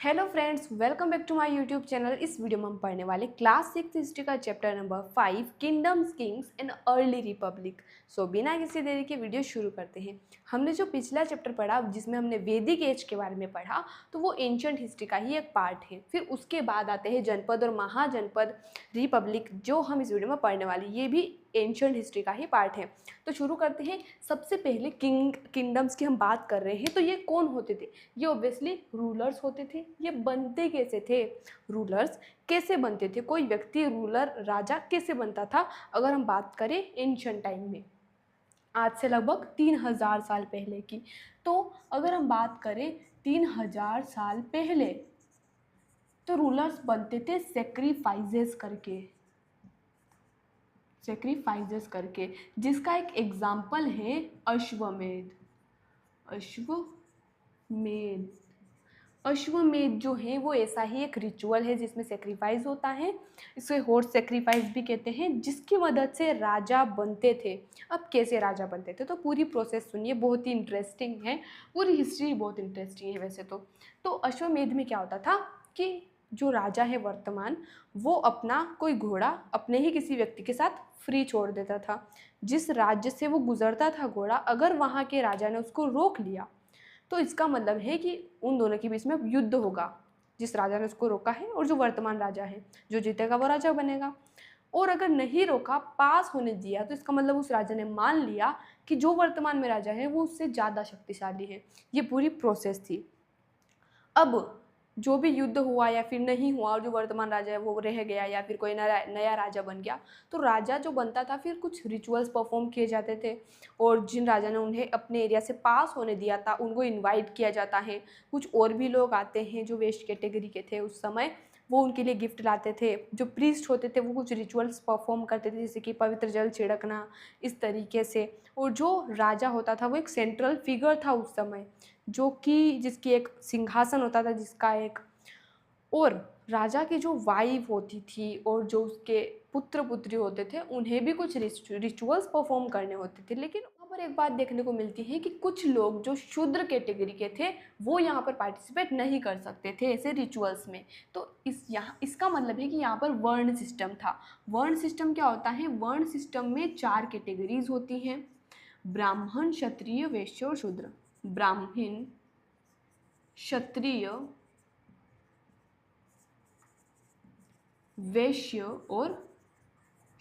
Hello friends, welcome back to my YouTube channel. इस video में हम पढ़ने वाले क्लास 6 हिस्ट्री का chapter number 5 kingdoms kings and early republic. So बिना किसी देरी के वीडियो शुरू करते हैं। हमने जो पिछला चैप्टर पढ़ा जिसमें हमने वैदिक एज के बारे में पढ़ा, तो वो एंशिएंट हिस्ट्री का ही एक पार्ट है। फिर उसके बाद आते हैं जनपद और महाजनपद रिपब्लिक, जो हम इस वीडियो में पढ़ने वाले, ये भी एंशिएंट हिस्ट्री का ही पार्ट है। तो शुरू करते हैं। सबसे पहले किंगडम्स की हम बात कर रहे हैं, तो ये कौन होते थे? ये ऑब्वियसली रूलर्स होते थे। ये बनते कैसे थे? रूलर्स कैसे बनते थे? कोई व्यक्ति रूलर राजा कैसे बनता था? अगर हम बात करें एंशिएंट टाइम में, आज से लगभग 3000 साल पहले की, तो अगर हम बात करें 3000 साल पहले, तो रूलर्स बनते थे सेक्रीफाइसेस करके, जिसका एक एग्जाम्पल है अश्वमेध। अश्वमेध अश्वमेध जो है वो ऐसा ही एक रिचुअल है जिसमें सेक्रीफाइस होता है। इसे हॉर्स सेक्रीफाइस भी कहते हैं, जिसकी मदद से राजा बनते थे। अब कैसे राजा बनते थे, तो पूरी प्रोसेस सुनिए, बहुत ही इंटरेस्टिंग है। पूरी हिस्ट्री बहुत इंटरेस्टिंग है वैसे तो अश्वमेध में क्या होता था कि जो राजा है वर्तमान, वो अपना कोई घोड़ा अपने ही किसी व्यक्ति के साथ फ्री छोड़ देता था। जिस राज्य से वो गुजरता था घोड़ा, अगर वहाँ के राजा ने उसको रोक लिया, तो इसका मतलब है कि उन दोनों के बीच में युद्ध होगा। जिस राजा ने उसको रोका है और जो वर्तमान राजा है, जो जीतेगा वो राजा बनेगा। और अगर नहीं रोका, पास होने दिया, तो इसका मतलब उस राजा ने मान लिया कि जो वर्तमान में राजा है वो उससे ज़्यादा शक्तिशाली है। ये पूरी प्रोसेस थी। अब जो भी युद्ध हुआ या फिर नहीं हुआ, और जो वर्तमान राजा है वो रह गया या फिर कोई नया राजा बन गया, तो राजा जो बनता था, फिर कुछ रिचुअल्स परफॉर्म किए जाते थे। और जिन राजा ने उन्हें अपने एरिया से पास होने दिया था, उनको इनवाइट किया जाता है। कुछ और भी लोग आते हैं जो वेस्ट कैटेगरी के थे उस समय, वो उनके लिए गिफ्ट लाते थे। जो प्रीस्ट होते थे वो कुछ रिचुअल्स परफॉर्म करते थे, जैसे कि पवित्र जल छिड़कना, इस तरीके से। और जो राजा होता था वो एक सेंट्रल फिगर था उस समय, जो कि जिसकी एक सिंहासन होता था, जिसका एक, और राजा की जो वाइफ होती थी और जो उसके पुत्र पुत्री होते थे, उन्हें भी कुछ रिचुअल्स परफॉर्म करने होते थे। लेकिन वहाँ पर एक बात देखने को मिलती है कि कुछ लोग जो शूद्र कैटेगरी के थे, वो यहाँ पर पार्टिसिपेट नहीं कर सकते थे ऐसे रिचुअल्स में। तो इसका मतलब है कि यहाँ पर वर्ण सिस्टम था। वर्ण सिस्टम क्या होता है? वर्ण सिस्टम में 4 कैटेगरीज होती हैं: ब्राह्मण, क्षत्रिय, वैश्य और शूद्र। ब्राह्मण, क्षत्रिय, वैश्य और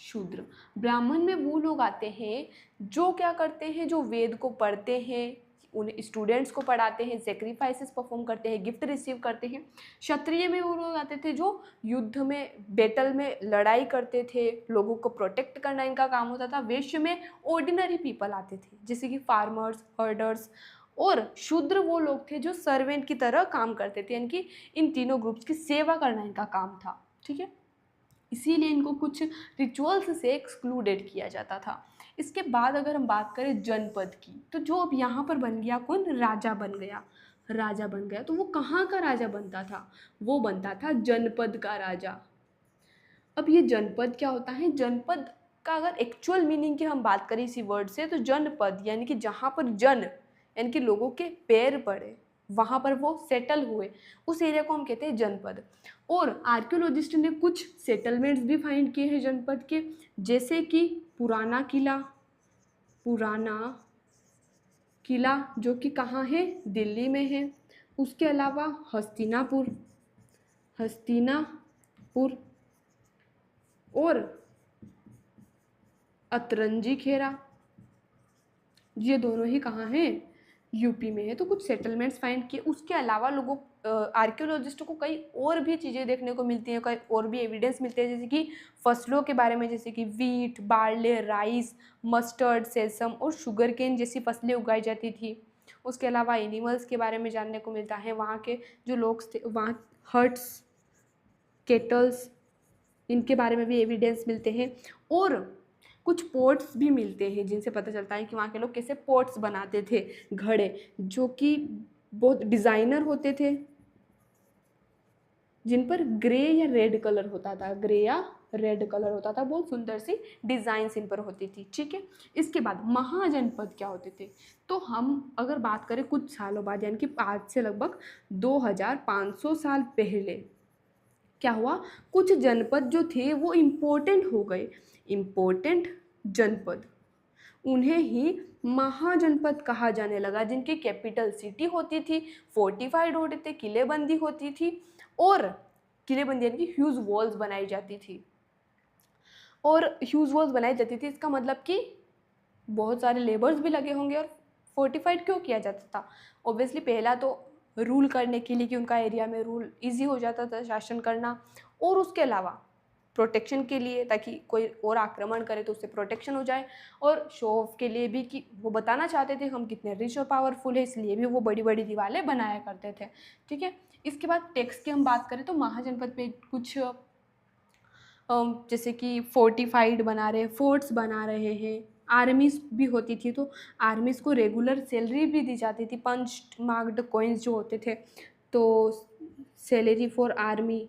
शूद्र। ब्राह्मण में वो लोग आते हैं जो क्या करते हैं, जो वेद को पढ़ते हैं, उन स्टूडेंट्स को पढ़ाते हैं, सेक्रीफाइसेस परफॉर्म करते हैं, गिफ्ट रिसीव करते हैं। क्षत्रिय में वो लोग आते थे जो युद्ध में, बैटल में लड़ाई करते थे, लोगों को प्रोटेक्ट करना इनका काम होता था। वैश्य में ऑर्डिनरी पीपल आते थे, जैसे कि फार्मर्स, हर्डर्स। और शूद्र वो लोग थे जो सर्वेंट की तरह काम करते थे, यानी कि इन तीनों ग्रुप्स की सेवा करना इनका काम था। ठीक है, इसीलिए इनको कुछ रिचुअल्स से एक्सक्लूडेड किया जाता था। इसके बाद अगर हम बात करें जनपद की, तो जो अब यहाँ पर बन गया कौन? राजा बन गया। राजा बन गया तो वो कहाँ का राजा बनता था? वो बनता था जनपद का राजा। अब ये जनपद क्या होता है? जनपद का अगर एक्चुअल मीनिंग की हम बात करें इसी वर्ड से, तो जनपद यानी कि जहाँ पर जन यानी कि लोगों के पैर पड़े, वहाँ पर वो सेटल हुए, उस एरिया को हम कहते हैं जनपद। और आर्कियोलॉजिस्ट ने कुछ सेटलमेंट्स भी फाइंड किए हैं जनपद के, जैसे कि पुराना किला जो कि कहाँ है? दिल्ली में है। उसके अलावा हस्तिनापुर और अतरंजी खेरा, ये दोनों ही कहाँ हैं? यूपी में है। तो कुछ सेटलमेंट्स फाइंड किए। उसके अलावा लोगों, आर्कियोलॉजिस्टों को कई और भी चीज़ें देखने को मिलती हैं, कई और भी एविडेंस मिलते हैं, जैसे कि फसलों के बारे में, जैसे कि वीट, बार्ले, राइस, मस्टर्ड, सेसम और शुगर केन जैसी फसलें उगाई जाती थी। उसके अलावा एनिमल्स के बारे में जानने को मिलता है। वहाँ के जो लोग थे, वहाँ हर्ट्स, केटल्स, इनके बारे में भी एविडेंस मिलते हैं। और कुछ पोर्ट्स भी मिलते हैं जिनसे पता चलता है कि वहाँ के लोग कैसे पोर्ट्स बनाते थे, घड़े, जो कि बहुत डिज़ाइनर होते थे, जिन पर ग्रे या रेड कलर होता था, ग्रे या रेड कलर होता था, बहुत सुंदर सी डिज़ाइंस इन पर होती थी। ठीक है, इसके बाद महाजनपद क्या होते थे, तो हम अगर बात करें कुछ सालों बाद, यानी कि आज से लगभग 2500 साल पहले क्या हुआ, कुछ जनपद जो थे वो इम्पोर्टेंट हो गए। इम्पोर्टेंट जनपद, उन्हें ही महाजनपद कहा जाने लगा, जिनकी कैपिटल सिटी होती थी, फोर्टिफाइड होते थे, किलेबंदी होती थी, और किलेबंदी यानी कि ह्यूज वॉल्स बनाई जाती थी। और ह्यूज वॉल्स बनाई जाती थी, इसका मतलब कि बहुत सारे लेबर्स भी लगे होंगे। और फोर्टिफाइड क्यों किया जाता था, ऑब्वियसली पहला तो रूल करने के लिए कि उनका एरिया में रूल इजी हो जाता था शासन करना, और उसके अलावा प्रोटेक्शन के लिए, ताकि कोई और आक्रमण करे तो उससे प्रोटेक्शन हो जाए, और शो ऑफ के लिए भी कि वो बताना चाहते थे हम कितने रिच और पावरफुल है, इसलिए भी वो बड़ी बड़ी दीवारें बनाया करते थे। ठीक है, इसके बाद टैक्स की हम बात करें तो महाजनपद पे कुछ जैसे कि फोर्टिफाइड बना रहे, फोर्ट्स बना रहे हैं, आर्मीज भी होती थी, तो आर्मीज को रेगुलर सैलरी भी दी जाती थी, पंच मार्क्ड कॉइन्स जो होते थे, तो सैलरी फॉर आर्मी,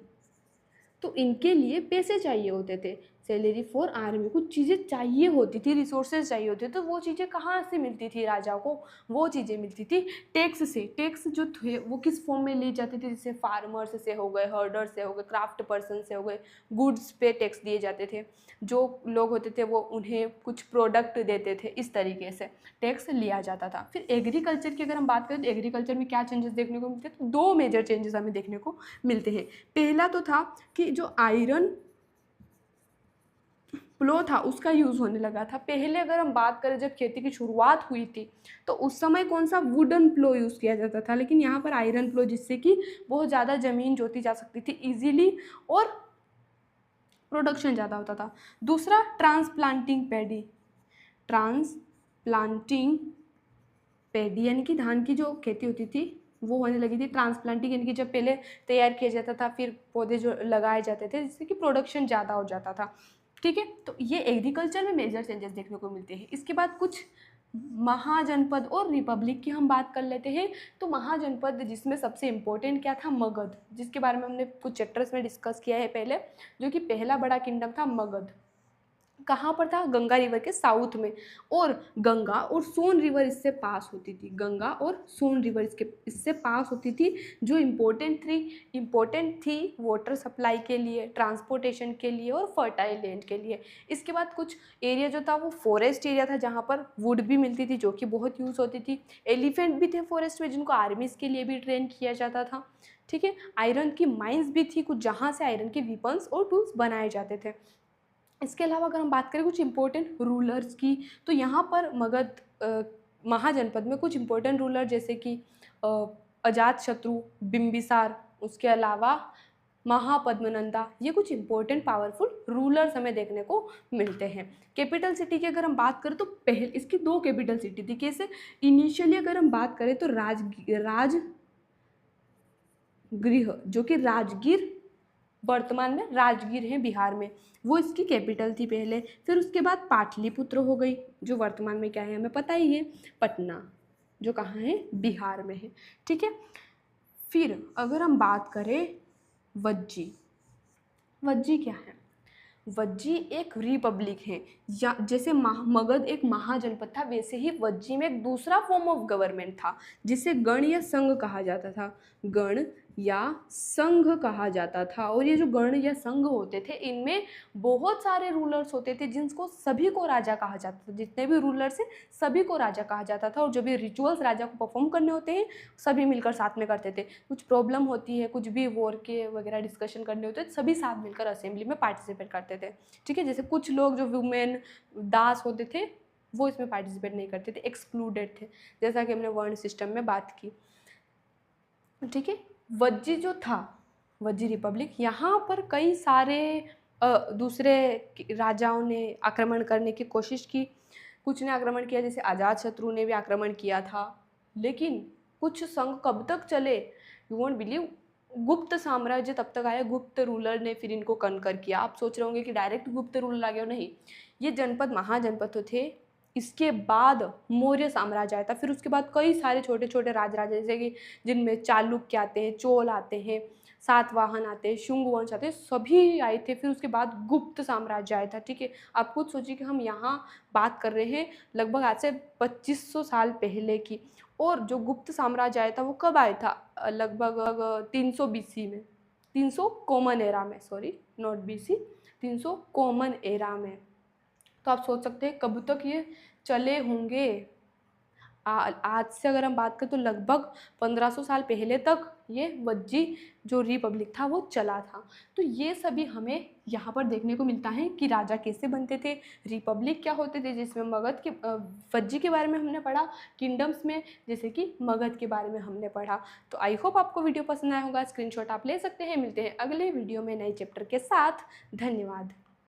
तो इनके लिए पैसे चाहिए होते थे। सैलरी फॉर आर्मी, कुछ चीज़ें चाहिए होती थी, रिसोर्सेज चाहिए होते थे, तो वो चीज़ें कहाँ से मिलती थी राजा को, वो चीज़ें मिलती थी टैक्स से। टैक्स जो थे वो किस फॉर्म में ली जाती थी, जैसे फार्मर्स से हो गए, हर्डर से हो गए, क्राफ्ट पर्सन से हो गए, गुड्स पे टैक्स दिए जाते थे, जो लोग होते थे वो उन्हें कुछ प्रोडक्ट देते थे, इस तरीके से टैक्स लिया जाता था। फिर एग्रीकल्चर की अगर हम बात करें तो एग्रीकल्चर में क्या चेंजेस देखने को मिलते हैं, तो दो मेजर चेंजेस हमें देखने को मिलते हैं। पहला तो था कि जो आयरन प्लो था उसका यूज़ होने लगा था। पहले अगर हम बात करें जब खेती की शुरुआत हुई थी तो उस समय कौन सा वुडन प्लो यूज़ किया जाता था, लेकिन यहाँ पर आयरन प्लो, जिससे कि बहुत ज़्यादा ज़मीन जोती जा सकती थी इजीली और प्रोडक्शन ज़्यादा होता था। दूसरा ट्रांसप्लांटिंग पैडी, ट्रांसप्लांटिंग पैडी यानी कि धान की जो खेती होती थी वो होने लगी थी। ट्रांसप्लांटिंग यानी कि जब पहले तैयार किया जाता था फिर पौधे जो लगाए जाते थे, जिससे कि प्रोडक्शन ज़्यादा हो जाता था। ठीक है, तो ये एग्रीकल्चर में मेजर चेंजेस देखने को मिलते हैं। इसके बाद कुछ महाजनपद और रिपब्लिक की हम बात कर लेते हैं। तो महाजनपद जिसमें सबसे इम्पोर्टेंट क्या था, मगध, जिसके बारे में हमने कुछ चैप्टर्स में डिस्कस किया है पहले, जो कि पहला बड़ा किंगडम था मगध। कहाँ पर था, गंगा रिवर के साउथ में, और गंगा और सोन रिवर इससे पास होती थी, गंगा और सोन रिवर इससे पास होती थी, जो इम्पोर्टेंट थी वाटर सप्लाई के लिए, ट्रांसपोर्टेशन के लिए और फर्टाइल लैंड के लिए। इसके बाद कुछ एरिया जो था वो फॉरेस्ट एरिया था, जहाँ पर वुड भी मिलती थी जो कि बहुत यूज़ होती थी। एलिफेंट भी थे फॉरेस्ट में, जिनको आर्मीज़ के लिए भी ट्रेन किया जाता था। ठीक है, आयरन की माइंस भी थी कुछ, जहाँ से आयरन के वेपन्स और टूल्स बनाए जाते थे। इसके अलावा अगर हम बात करें कुछ इम्पोर्टेंट रूलर्स की, तो यहाँ पर मगध महाजनपद में कुछ इम्पोर्टेंट रूलर जैसे कि अजातशत्रु, बिंबिसार, उसके अलावा महापद्मनंदा, ये कुछ इम्पोर्टेंट पावरफुल रूलर्स हमें देखने को मिलते हैं। कैपिटल सिटी की अगर हम बात करें तो पहले इसकी दो कैपिटल सिटी थी। कैसे, इनिशियली अगर हम बात करें तो राजगृह, जो कि राजगीर, वर्तमान में राजगीर है बिहार में, वो इसकी कैपिटल थी पहले। फिर उसके बाद पाटलिपुत्र हो गई, जो वर्तमान में क्या है हमें पता ही है, पटना, जो कहाँ है, बिहार में है। ठीक है, फिर अगर हम बात करें वज्जी, वज्जी क्या है, वज्जी एक रिपब्लिक है, या जैसे मगध एक महाजनपद था, वैसे ही वज्जी में एक दूसरा फॉर्म ऑफ गवर्नमेंट था जिसे गण या संघ कहा जाता था, गण या संघ कहा जाता था। और ये जो गण या संघ होते थे इनमें बहुत सारे रूलर्स होते थे, जिनको सभी को राजा कहा जाता था, जितने भी रूलर्स हैं सभी को राजा कहा जाता था। और जो भी रिचुअल्स राजा को परफॉर्म करने होते हैं सभी मिलकर साथ में करते थे। कुछ प्रॉब्लम होती है, कुछ भी वॉर के वगैरह डिस्कशन करने होते थे, सभी साथ मिलकर असेंबली में पार्टिसिपेट करते थे। ठीक है, जैसे कुछ लोग जो वुमेन दास होते थे वो इसमें पार्टिसिपेट नहीं करते थे, एक्सक्लूडेड थे, जैसा कि हमने वर्ण सिस्टम में बात की। ठीक है, वज्जी जो था, वज्जी रिपब्लिक, यहाँ पर कई सारे दूसरे राजाओं ने आक्रमण करने की कोशिश की। कुछ ने आक्रमण किया, जैसे अजातशत्रु ने भी आक्रमण किया था, लेकिन कुछ संघ कब तक चले, यू वोंट बिलीव, गुप्त साम्राज्य तब तक आया, गुप्त रूलर ने फिर इनको कनकर किया। आप सोच रहे होंगे कि डायरेक्ट गुप्त रूलर आ गया, नहीं, ये जनपद महाजनपद तो थे, इसके बाद मौर्य साम्राज्य आया था। फिर उसके बाद कई सारे छोटे छोटे राजराजा, जैसे कि जिनमें चालुक्य आते हैं, चोल आते हैं, सातवाहन आते हैं, शुंग वंश आते हैं, सभी आए थे। फिर उसके बाद गुप्त साम्राज्य आया था। ठीक है, आप खुद सोचिए कि हम यहाँ बात कर रहे हैं लगभग आज से 2500 साल पहले की। और जो गुप्त साम्राज्य आया था वो कब आया था? लगभग 300 BC में, 300 कॉमन एरा में, sorry not BC, 300 common era में। तो आप सोच सकते हैं कब तक ये चले होंगे। आज से अगर हम बात करें तो लगभग 1500 साल पहले तक ये वज्जी जो रिपब्लिक था वो चला था। तो ये सभी हमें यहाँ पर देखने को मिलता है कि राजा कैसे बनते थे, रिपब्लिक क्या होते थे, जिसमें मगध के वज्जी के बारे में हमने पढ़ा, किंगडम्स में जैसे कि मगध के बारे में हमने पढ़ा। तो आई होप आपको वीडियो पसंद आया होगा। स्क्रीनशॉट आप ले सकते हैं। मिलते हैं अगले वीडियो में नए चैप्टर के साथ। धन्यवाद।